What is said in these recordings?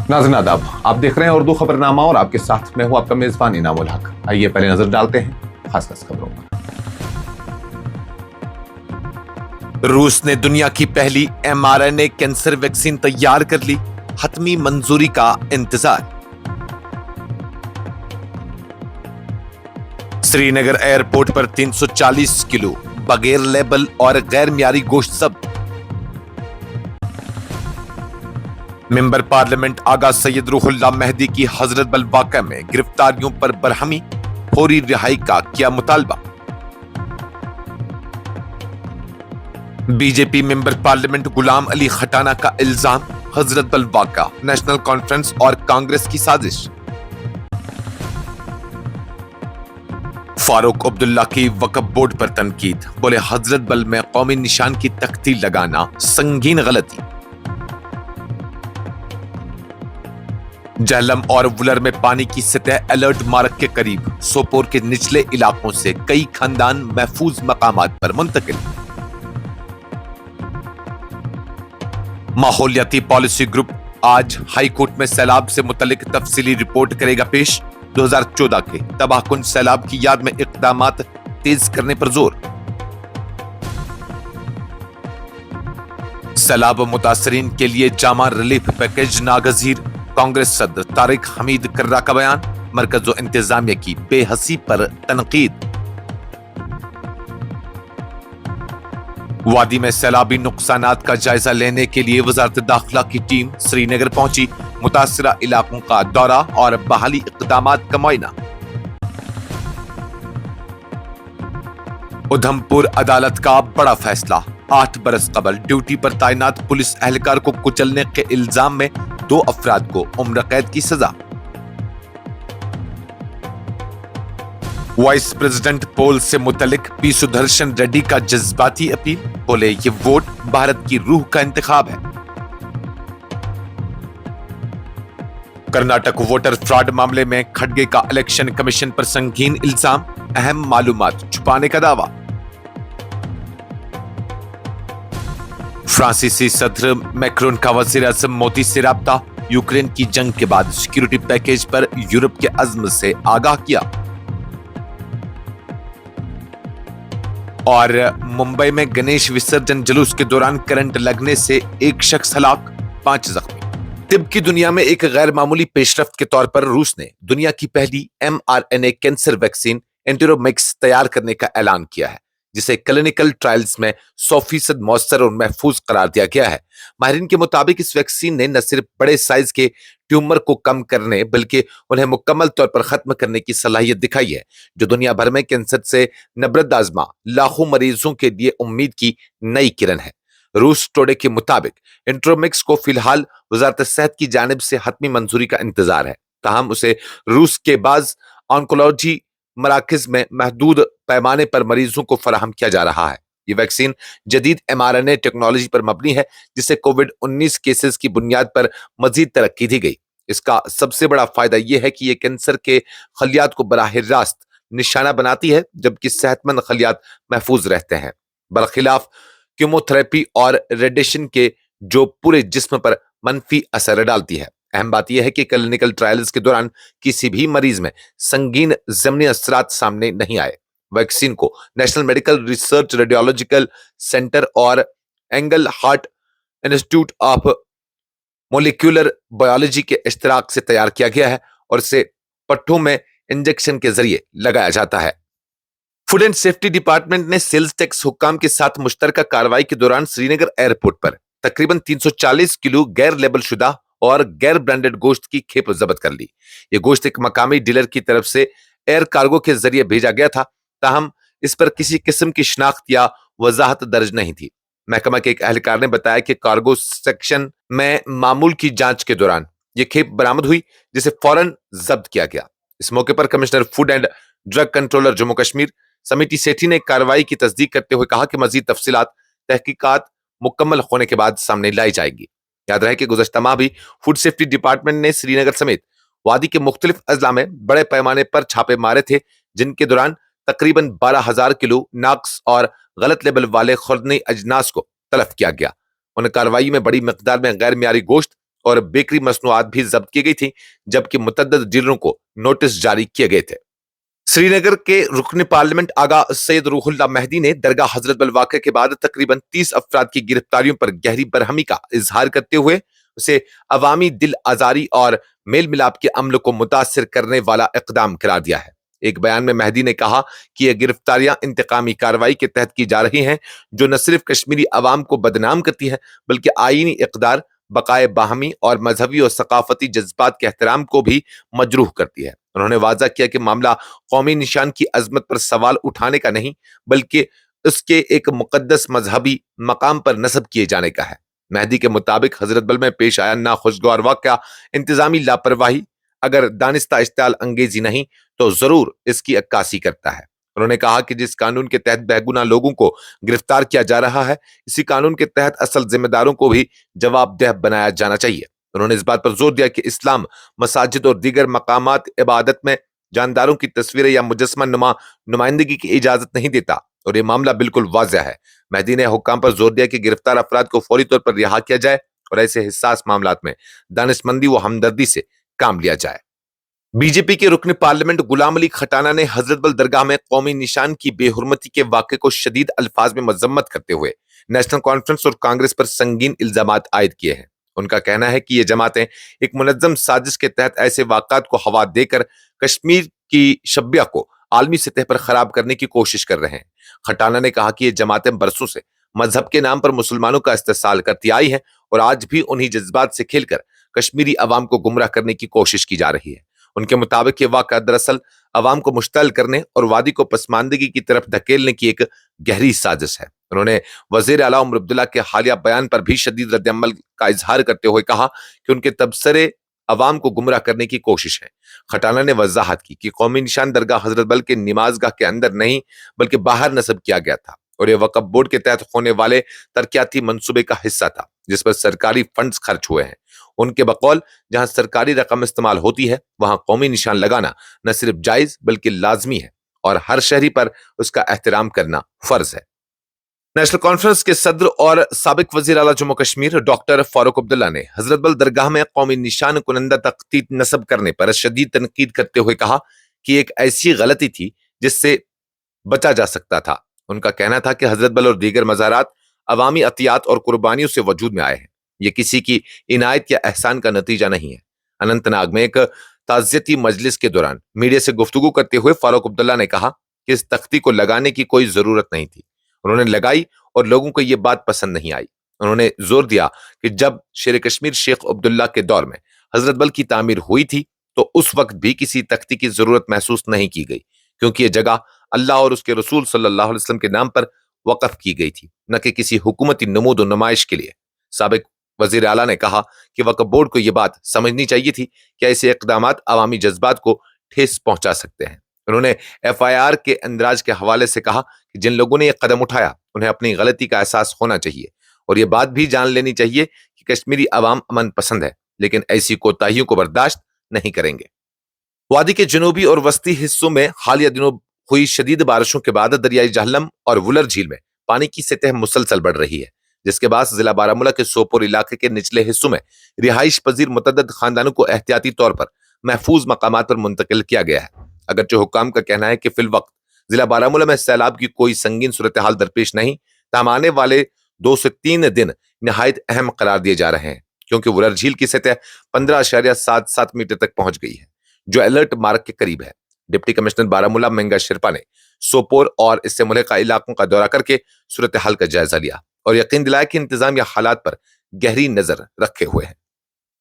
नाज़रीन आदाब, आप देख रहे हैं उर्दू खबरनामा और आपके साथ मैं हूं आपका मेजबान इनामुल हक। आइए पहले नजर डालते हैं खास खबरों पर। रूस ने दुनिया की पहली mRNA कैंसर वैक्सीन तैयार कर ली, हतमी मंजूरी का इंतजार। श्रीनगर एयरपोर्ट पर 340 किलो बगैर लेबल और गैर मियारी गोश्त जब्त। मेंबर पार्लियामेंट आगा सैयद रूहुल्लाह मेहदी की हजरत बल वाक़ा में गिरफ्तारियों पर बरहमी, फौरी रिहाई का किया मुतालबा। BJP member parliament Ghulam Ali Khatana का इल्जाम, हजरत बल वाक़ा नेशनल कॉन्फ्रेंस और कांग्रेस की साजिश। फारूक अब्दुल्ला की वक्फ बोर्ड पर तनकीद, बोले हजरत बल में कौमी निशान की तख्ती लगाना संगीन गलती। जहलम और वुलर में पानी की सतह अलर्ट मार्क के करीब, सोपोर के निचले इलाकों से कई खानदान महफूज मकामात पर मुंतकिल। माहौलियाती पॉलिसी ग्रुप आज हाई कोर्ट में सैलाब से मुतल्लिक तफसीली रिपोर्ट करेगा पेश। 2014 के तबाहकुन सैलाब की याद में इक़दामात तेज करने पर जोर। सैलाब मुतासरीन के लिए जामा रिलीफ पैकेज नागजीर, कांग्रेस सदर तारिक हमीद कर्रा का बयान, मरकज व इंतजामिया की बेहसी पर तनकीद। वादी में सैलाबी नुकसानात का जायजा लेने के लिए वजारत दाखिला की टीम श्रीनगर पहुंची, मुतासरा इलाकों का दौरा और बहाली इक़दामात का मुआयना। उधमपुर अदालत का बड़ा फैसला, 8 बरस कबल ड्यूटी पर तैनात पुलिस एहलकार को कुचलने के इल्जाम में 2 अफराद को उम्र कैद की सजा। वाइस प्रेसिडेंट पोल से मुतल्लिक पी सुदर्शन रेड्डी का जज्बाती अपील, बोले ये वोट भारत की रूह का इंतखाब है। कर्नाटक वोटर फ्रॉड मामले में खड़गे का इलेक्शन कमीशन पर संगीन इल्जाम, अहम मालूमात छुपाने का दावा। फ्रांसीसी सदर मैक्रोन का वजीर आज़म मोदी से राब्ता, यूक्रेन की जंग के बाद सिक्योरिटी पैकेज पर यूरोप के अज़्म से आगाह किया। और मुंबई में गणेश विसर्जन जुलूस के दौरान करंट लगने से 1 शख्स हलाक, 5 जख्मी। तिब की दुनिया में एक गैर मामूली पेशरफ्त के तौर पर रूस ने दुनिया की पहली mRNA कैंसर वैक्सीन एंटेरोमिक्स तैयार करने का ऐलान किया है, जिसे क्लिनिकल ट्रायल्स में 100% मौसर और महफूज करार दिया गया है। माहिरीन के मुताबिक इस वैक्सीन ने न सिर्फ बड़े साइज के ट्यूमर को कम करने बल्कि उन्हें मुकम्मल तौर पर खत्म करने की सलाहियत दिखाई है, जो दुनिया भर में कैंसर से नबरद आजमा लाखों मरीजों के लिए उम्मीद की नई किरण है। रूस टुडे के मुताबिक एंटेरोमिक्स को फिलहाल वजारत सेहत की जानिब से हतमी मंजूरी का इंतजार है, ताहम उसे रूस के बाज ऑन्कोलॉजी मराकज में महदूद पैमाने पर मरीजों को फराहम किया जा रहा है। ये वैक्सीन जदीद mRNA टेक्नोलॉजी पर मबनी है, जिसे कोविड-19 केसेस की बुनियाद पर मजीद तरक्की दी गई। इसका सबसे बड़ा फायदा यह है कि यह कैंसर के खलियात को बराह रास्त निशाना बनाती है, जबकि सेहतमंद खलियात महफूज रहते हैं, बरखिलाफ कीमोथेरेपी और रेडिएशन के, जो पूरे जिस्म पर मनफी असर डालती है। अहम बात यह है कि क्लिनिकल ट्रायल्स के दौरान किसी भी मरीज में संगीन ज़मनी असरात सामने नहीं आए। वैक्सीन को national medical research radiological centre और Engelhardt institute of molecular biology के इश्तराक से तैयार किया गया है और इसे पट्टों में इंजेक्शन के जरिए लगाया जाता है। फूड एंड सेफ्टी डिपार्टमेंट ने सेल्स टैक्स हुक्काम के साथ मुश्तरका कार्रवाई के दौरान श्रीनगर एयरपोर्ट पर तकरीबन 340 किलो गैर लेबल शुदा और गैर ब्रांडेड गोश्त की खेप जब्त कर ली। यह गोश्त एक मकामी डीलर की तरफ से एयर कार्गो के जरिए भेजा गया था, ताहम इस पर किसी किस्म की शिनाख्त या वजाहत दर्ज नहीं थी। महकमा के एक एहलकार ने बताया कि कार्गो सेक्शन में मामूल की जांच के दौरान यह खेप बरामद हुई, जिसे फौरन जब्त किया गया। इस मौके पर commissioner food and drug controller Jammu Kashmir समिति सेठी ने कार्रवाई की तस्दीक करते हुए कहा कि मजीद तफसीलात तहकीकात मुकम्मल होने के बाद सामने लाई जाएगी। याद रहे कि गुज़श्ता माह भी फूड सेफ्टी डिपार्टमेंट ने श्रीनगर समेत वादी के मुख्तलिफ अजला में बड़े पैमाने पर छापे मारे थे, जिनके दौरान तकरीबन 12,000 किलो नाक्स और गलत लेबल वाले खुर्दनी अजनास को तलफ किया गया। उन कार्रवाई में बड़ी मकदार में गैर मियारी गोश्त और बेकरी मसनूआत भी जब्त की गई थी, जबकि मुतअद्दिद डीलरों को नोटिस जारी किए गए थे। श्रीनगर के रुकन पार्लियामेंट आगा सैयद रूहुल्लाह मेहदी ने दरगाह हजरत बल वाक़े के बाद तकरीबन 30 अफराद की गिरफ्तारियों पर गहरी बरहमी का इजहार करते हुए उसे अवामी दिल आजारी और मेल मिलाप के अमल को मुतासिर करने वाला इकदाम करार दिया है। एक बयान में मेहदी ने कहा कि यह गिरफ्तारियां इंतकामी कार्रवाई के तहत की जा रही हैं, जो न सिर्फ कश्मीरी अवाम को बदनाम करती है बल्कि आईनी इक़दार, बकाए बाहमी और मजहबी और सकाफती जज्बात के एहतराम को भी मजरूह करती है। उन्होंने वाज़ा किया कि मामला कौमी निशान की अजमत पर सवाल उठाने का नहीं बल्कि उसके एक मुकद्दस मजहबी मकाम पर नस्ब किए जाने का है। मेहदी के मुताबिक हजरत बल में पेश आया नाखुशगवार वाक़या इंतजामी लापरवाही अगर दानिस्ता इश्तियाल अंगेजी नहीं तो जरूर इसकी अक्कासी करता है। उन्होंने कहा कि जिस कानून के तहत बेगुनाह लोगों को गिरफ्तार किया जा रहा है, इसी कानून के तहत असल जिम्मेदारों को भी जवाबदेह बनाया जाना चाहिए। उन्होंने इस बात पर जोर दिया कि इस्लाम मसाजिद और दीगर मकामात इबादत में जानदारों की तस्वीरें या मुजस्मा नुमाइंदगी की इजाजत नहीं देता और ये मामला बिल्कुल वाज़ेह है। मेहदी ने हुक्काम पर जोर दिया कि गिरफ्तार अफराद को फौरी तौर पर रिहा किया जाए और ऐसे हिस्सास मामलात में दानिशमंदी व हमदर्दी से काम लिया जाए। बीजेपी के रुकन पार्लियामेंट गुलाम अली खटाना ने हजरत बल दरगाह में कौमी निशान की बेहुरमती के वाक़े को शदीद अल्फाज में मजम्मत करते हुए नेशनल कॉन्फ्रेंस और कांग्रेस पर संगीन इल्जामात आयद किए हैं। उनका कहना है कि ये जमातें एक मुनज्जम साजिश के तहत ऐसे वाक़ात को हवा देकर कश्मीर की शबिया को आलमी सतह पर खराब करने की कोशिश कर रहे हैं। खटाना ने कहा कि ये जमातें बरसों से मजहब के नाम पर मुसलमानों का इस्तेसाल करती आई हैं और आज भी उन्हीं जज्बात से खेलकर कश्मीरी अवाम को गुमराह करने की कोशिश की जा रही है। उनके मुताबिक ये वाक़ा दरअसल अवाम को मुश्तल करने और वादी को पसमानदगी की तरफ धकेलने की एक गहरी साजिश है। उन्होंने वज़ीर आला उमर अब्दुल्ला के हालिया बयान पर भी शदीद रद्द-ए-अमल का इजहार करते हुए कहा कि उनके तबसरे अवाम को गुमराह करने की कोशिश है। खटाना ने वजाहत की कि कौमी निशान दरगाह हजरत बल के नमाजगाह के अंदर नहीं बल्कि बाहर नस्ब किया गया था और यह वक्फ बोर्ड के तहत होने वाले तरक्याती मंसूबे का हिस्सा था जिस पर सरकारी फंड्स खर्च हुए हैं। उनके बकौल जहां सरकारी रकम इस्तेमाल होती है वहां कौमी निशान लगाना न सिर्फ जायज बल्कि लाजमी है और हर शहरी पर उसका एहतराम करना फर्ज है। नेशनल कॉन्फ्रेंस के सदर और साबिक वजीर आला जम्मू कश्मीर डॉक्टर फारूक अब्दुल्ला ने हजरत बल दरगाह में कौमी निशान कुनंदा तख्तीत नस्ब करने पर शदीद तनकीद करते हुए कहा कि एक ऐसी गलती थी जिससे बचा जा सकता था। उनका कहना था कि हजरत बल और दीगर मज़ारात अवामी अतियात और कुर्बानियों से वजूद में आए हैं, ये किसी की इनायत या एहसान का नतीजा नहीं है। अनंतनाग में एक ताज़ियती मजलिस के दौरान मीडिया से गुफ्तगू करते हुए फारूक अब्दुल्ला ने कहा कि इस तख्ती को लगाने की कोई जरूरत नहीं थी, उन्होंने लगाई और लोगों को यह बात पसंद नहीं आई। उन्होंने जोर दिया कि जब शेर कश्मीर शेख अब्दुल्ला के दौर में हजरत बल की तामीर हुई थी तो उस वक्त भी किसी तख्ती की जरूरत महसूस नहीं की गई, क्योंकि यह जगह अल्लाह और उसके रसूल सल्लल्लाहु अलैहि वसल्लम के नाम पर वक़्फ की गई थी, न कि किसी हुकूमती नमूद और नुमाइश के लिए। साबिक वजीर आला ने कहा कि वक्फ बोर्ड को यह बात समझनी चाहिए थी कि ऐसे इक़दामात अवामी जज्बात को ठेस पहुंचा सकते हैं। उन्होंने FIR के अंदराज के हवाले से कहा कि जिन लोगों ने यह कदम उठाया उन्हें अपनी गलती का एहसास होना चाहिए और यह बात भी जान लेनी चाहिए कि कश्मीरी अवाम अमन पसंद है, लेकिन ऐसी कोताहियों को बर्दाश्त नहीं करेंगे। वादी के जनूबी और वस्ती हिस्सों में हालिया दिनों हुई शदीद बारिशों के बाद दरियाई जहलम और वुलर झील में पानी की सतह मुसलसल बढ़ रही है, जिसके बाद जिला बारामूला के सोपोर इलाके के निचले हिस्सों में रिहाइश पजीर मुतअद्दिद खानदानों को एहतियाती तौर पर महफूज मकामात पर मुंतकिल किया गया है। अगरचे हुक्काम का कहना है कि फिल वक्त जिला बारामूला में सैलाब की कोई संगीन सूरत हाल दरपेश नहीं, तमाम आने वाले 2 से 3 दिन निहायत अहम करार दिए जा रहे हैं, क्योंकि वुलर झील की सतह 15.77 मीटर तक पहुंच गई है, जो अलर्ट मार्क के करीब है। डिप्टी कमिश्नर बारामूला मंगा शिरपा ने सोपोर और इससे मुल्हिका इलाकों का दौरा करके सूरत हाल का जायजा लिया और यकीन दिलाया कि इंतजामिया हालात पर गहरी नजर रखे हुए है।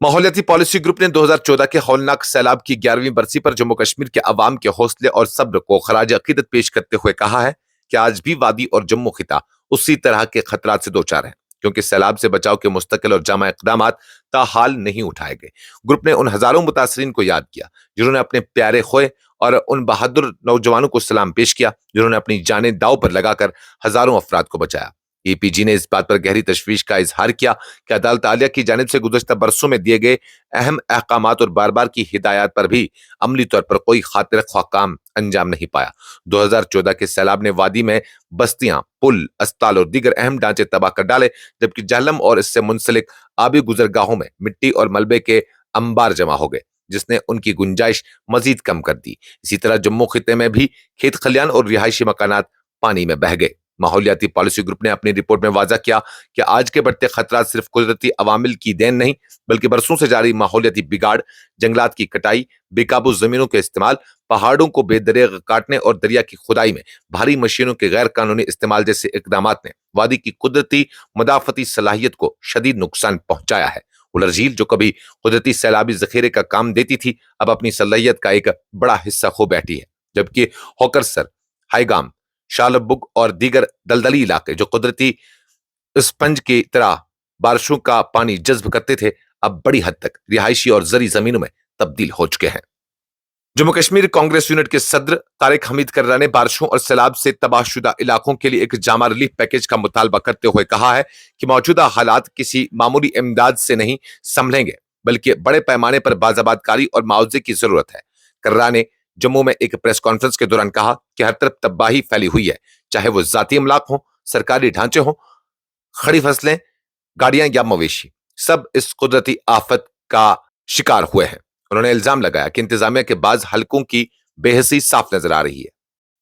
माहौलियाती पॉलिसी ग्रुप ने 2014 के हौलनाक सैलाब की 11वीं बरसी पर जम्मू कश्मीर के अवाम के हौसले और सब्र को खराज अकीदत पेश करते हुए कहा है कि आज भी वादी और जम्मू खिता उसी तरह के खतरात से दो चार हैं, क्योंकि सैलाब से बचाव के मुस्तकिल और जामा इक़दामात ताहाल नहीं उठाए गए। ग्रुप ने उन हजारों मुतासरीन को याद किया जिन्होंने अपने प्यारे खोए और उन बहादुर नौजवानों को सलाम पेश किया जिन्होंने अपनी जानें दांव पर लगाकर हजारों अफराद को बचाया। APG ने इस बात पर गहरी तशवीश का इजहार किया कि अदालत आलिया की जानिब से गुज़श्ता बरसों में दिए गए अहम अहकामात और बार बार की हिदायत पर भी अमली तौर पर कोई खातिर ख्वाह काम अंजाम नहीं पाया। 2014 के सैलाब ने वादी में बस्तियां, पुल, अस्पताल और दीगर अहम ढांचे तबाह कर डाले, जबकि जहलम और इससे मुंसलिक आबी गुजरगाहों में मिट्टी और मलबे के अंबार जमा हो गए, जिसने उनकी गुंजाइश मजीद कम कर दी। इसी तरह जम्मू खिते में भी खेत खलियान और रिहायशी मकानात पानी में बह गए। माहौलियाती पॉलिसी ग्रुप ने अपनी रिपोर्ट में वाजा किया कि आज के बढ़ते खतरात सिर्फ कुदरती अवामिल की देन नहीं, बल्कि बरसों से जारी माहौलियाती बिगाड़, जंगलात की कटाई, बेकाबू जमीनों के इस्तेमाल, पहाड़ों को बेदरेग काटने और दरिया की खुदाई में भारी मशीनों के गैर कानूनी इस्तेमाल जैसे इकदामात ने वादी की कुदरती मुदाफती सलाहियत को शदीद नुकसान पहुंचाया है। उलर झील जो कभी कुदरती सैलाबी जखीरे का काम देती थी, अब अपनी सलाहियत का एक बड़ा हिस्सा खो बैठी है, जबकि होकरसर, हाईगाम, शालबुग और दीगर दलदली इलाके जो कुदरती स्पंज की तरह बारिशों का पानी जज्ब करते थे, अब बड़ी हद तक रिहायशी और जरी जमीनों में तब्दील हो चुके हैं। जम्मू कश्मीर कांग्रेस यूनिट के सदर तारिक हमीद कर्रा ने बारिशों और सैलाब से तबाहशुदा इलाकों के लिए एक जामा रिलीफ पैकेज का मुतालबा करते हुए कहा है कि मौजूदा हालात किसी मामूली इमदाद से नहीं संभलेंगे, बल्कि बड़े पैमाने पर बाज़ाबादकारी और मुआवजे की जरूरत है। कर्रा ने जम्मू में एक प्रेस कॉन्फ्रेंस के दौरान कहा कि हर तरफ तबाही फैली हुई है, चाहे वो जाती अमलाक हो, सरकारी ढांचे हो, खड़ी फसलें, गाड़ियां या मवेशी, सब इस कुदरती आफत का शिकार हुए हैं। उन्होंने इल्जाम लगाया कि इंतजामिया के बाज हलकों की बेहसी साफ नजर आ रही है।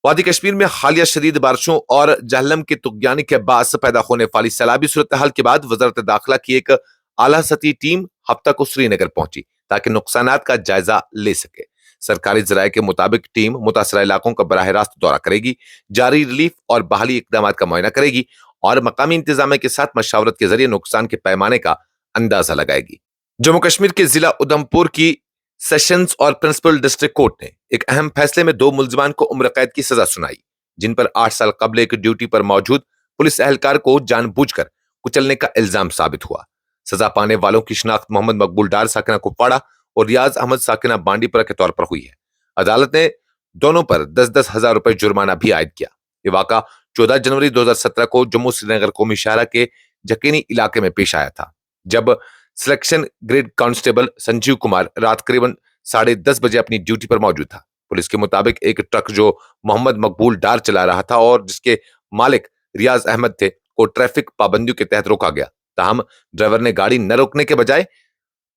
वादी कश्मीर में हालिया शदीद बारिशों और जहलम के तुगयानी के बास पैदा होने वाली सैलाबी सूरत हाल के बाद वजारत दाखिला की एक आला सतही टीम हफ्ता को श्रीनगर पहुंची ताकि नुकसानात का जायजा ले सके। सरकारी जराये के मुताबिक टीम मुतासरा इलाकों का बराह रास्त दौरा करेगी, जारी रिलीफ और बहाली इकदाम का मुआयना करेगी और मकामी इंतजामिया के साथ मशावरत के जरिए नुकसान के पैमाने का अंदाजा लगाएगी। जम्मू कश्मीर के जिला उधमपुर की सेशंस और प्रिंसिपल डिस्ट्रिक्ट कोर्ट ने एक अहम फैसले में 2 मुल्जिमान को उम्र कैद की सजा सुनाई, जिन पर 8 साल कबल एक ड्यूटी पर मौजूद पुलिस एहलकार को जानबूझकर कुचलने का इल्जाम साबित हुआ। सजा पाने वालों की शिनाख्त मोहम्मद मकबूल डार साकिना कुपवाड़ा और रियाज अहमद साकिना बांडीपुरा के तौर पर हुई है। अदालत ने दोनों पर 10-10 हजार रुपए जुर्माना भी आयद किया। ये वाक़ा 14 जनवरी 2017 को जम्मू श्रीनगर कौमी शाहरा के जकीनी इलाके में पेश आया था, जब selection grade constable Sanjeev Kumar रात करीबन 10:30 बजे अपनी ड्यूटी पर मौजूद था। पुलिस के मुताबिक एक ट्रक जो मोहम्मद मकबूल डार चला रहा था और जिसके मालिक रियाज अहमद थे को ट्रैफिक पाबंदियों के तहत रोका गया। ताहम ड्राइवर ने गाड़ी न रोकने के बजाय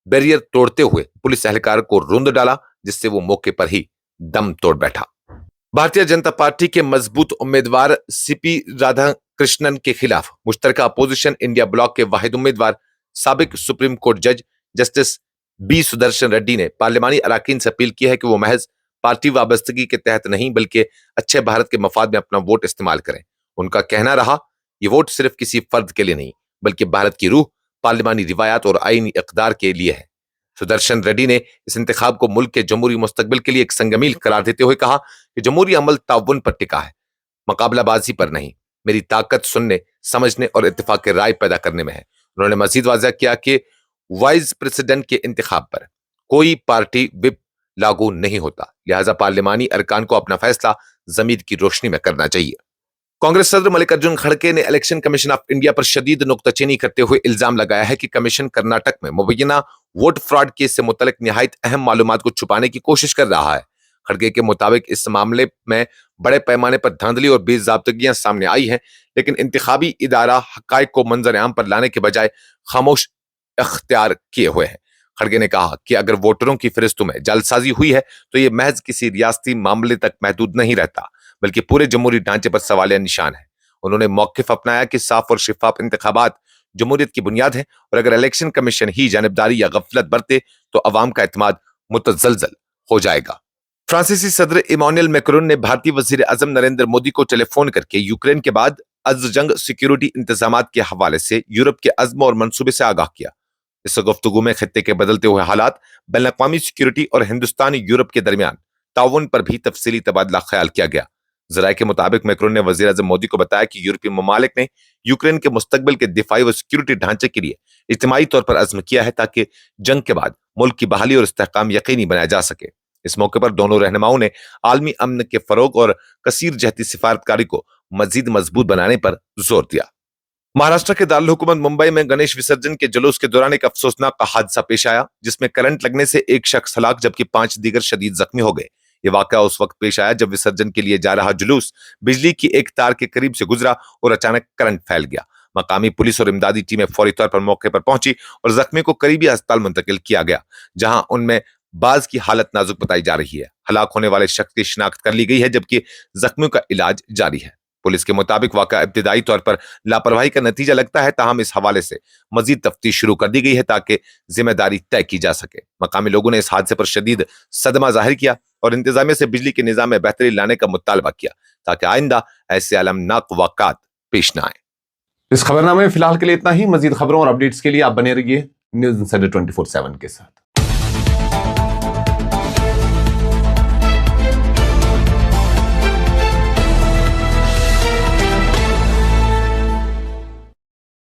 बैरियर तोड़ते हुए पुलिस एहलकार को रूंध डाला, जिससे वो मौके पर ही दम तोड़ बैठा। भारतीय जनता पार्टी के मजबूत उम्मीदवार सीपी राधाकृष्णन के खिलाफ मुश्तरका अपोजिशन इंडिया ब्लॉक के वाहिद उम्मीदवार साबिक सुप्रीम कोर्ट जज जस्टिस बी सुदर्शन रेड्डी ने पार्लिमानी अराकीन से अपील की है कि वो महज पार्टी वाबस्तगी के तहत नहीं बल्कि अच्छे भारत के मफाद में अपना वोट इस्तेमाल करें। उनका कहना रहा, ये वोट सिर्फ किसी फर्द के लिए नहीं बल्कि भारत की रूह, पार्लिमानी रिवायात और आईनी इक़दार के लिए है। सुदर्शन रेड्डी ने इस इंतखाब को मुल्क के जमहूरी मुस्तकबिल के लिए एक संगमील करार देते हुए कहा कि जमहूरी अमल ताउन पर टिका है, मुकाबलाबाजी पर नहीं। मेरी ताकत सुनने, समझने और इत्तेफाक के राय पैदा करने में है। उन्होंने मजीद वाज़ह किया कि वाइस प्रेसिडेंट के इंतखाब पर कोई पार्टी विप लागू नहीं होता, लिहाजा पार्लिमानी अरकान को अपना फैसला ज़मीर की रोशनी में करना चाहिए। कांग्रेस सदर मल्लिकार्जुन खड़गे ने इलेक्शन कमीशन ऑफ इंडिया पर शदीद नुक्ताचीनी करते हुए इल्जाम लगाया है कि कमीशन कर्नाटक में मुबैना वोट फ्रॉड केस से मुतल्लिक निहायत अहम मालूमात को छुपाने की कोशिश कर रहा है। खड़गे के मुताबिक इस मामले में बड़े पैमाने पर धांधली और बेज़ाब्तगियां सामने आई हैं, लेकिन इंतखाबी इदारा हकायक को मंजर आम पर लाने के बजाय खामोश इख्तियार किए हुए हैं। खड़गे ने कहा कि अगर वोटरों की फहरिस्तों में जालसाजी हुई है तो ये महज किसी रियासती मामले तक महदूद नहीं रहता, बल्कि पूरे जमहूरी ढांचे पर सवालिया निशान है। उन्होंने मौक़िफ़ अपनाया कि साफ और शिफाफ इंतखाबात जमहूरियत की बुनियाद है और अगर इलेक्शन कमीशन ही जानिबदारी या गफलत बरते तो अवाम का एतमाद मुतज़लज़ल हो जाएगा। फ्रांसीसी सदर इमानुएल मैक्रोन ने भारतीय वज़ीर आज़म नरेंद्र मोदी को टेलीफोन करके यूक्रेन के बाद अज़-जंग सिक्योरिटी इंतजामात के हवाले से यूरोप के अज़्म और मंसूबे से आगाह किया। इस गुफ्तगू में खित्ते के बदलते हुए हालात, बैनुल-अक़वामी सिक्योरिटी और हिंदुस्तान यूरोप के दरमियान ताउन पर भी तफसीली तबादला ख्याल किया गया। ज़राए के मुताबिक मैक्रोन ने वज़ीर आज़म मोदी को बताया कि यूरोपीय ममालिक ने यूक्रेन के मुस्तकबिल के दिफाई व सिक्योरिटी ढांचे के लिए इज्तिमाई तौर पर अज़्म किया है ताकि जंग के बाद मुल्क की बहाली और इस्तेहकाम यकीनी बनाया जा सके। इस मौके पर दोनों रहनुमाओं ने आलमी अमन के फरोग और कसीर जहती सिफारतकारी को मजीद मजबूत बनाने पर जोर दिया। महाराष्ट्र के दारुल हुकूमत मुंबई में गणेश विसर्जन के जुलूस के दौरान एक अफसोसनाक हादसा पेश आया, जिसमें करंट लगने से एक शख्स हलाक जबकि 5 दीगर शदीद जख्मी हो गए। ये वाकया उस वक्त पेश आया जब विसर्जन के लिए जा रहा जुलूस बिजली की एक तार के करीब से गुजरा और अचानक करंट फैल गया। मकामी पुलिस और इमदादी टीमें फौरी तौर पर मौके पर पहुंची और जख्मी को करीबी अस्पताल मुंतकिल किया गया, जहां उनमें बाज की हालत नाजुक बताई जा रही है। हलाक होने वाले शख्स की शिनाख्त कर ली गई है जबकि जख्मियों का इलाज जारी है। पुलिस के मुताबिक वाकया इब्तिदाई तौर पर लापरवाही का नतीजा लगता है, ताहम इस हवाले से मजीद तफ्तीश शुरू कर दी गई है ताकि जिम्मेदारी तय की जा सके। मकामी लोगों ने इस हादसे पर शदीद सदमा जाहिर किया और इंतजामिया से बिजली के निजाम में बेहतरी लाने का मुतालबा किया ताकि आइंदा ऐसे अलमनाक वाक़ात पेश न आए। इस खबरनामे में फिलहाल के लिए इतना ही। मजीद खबरों और अपडेट्स के लिए आप बने रहिए न्यूज़ इंसाइडर 24/7 के साथ।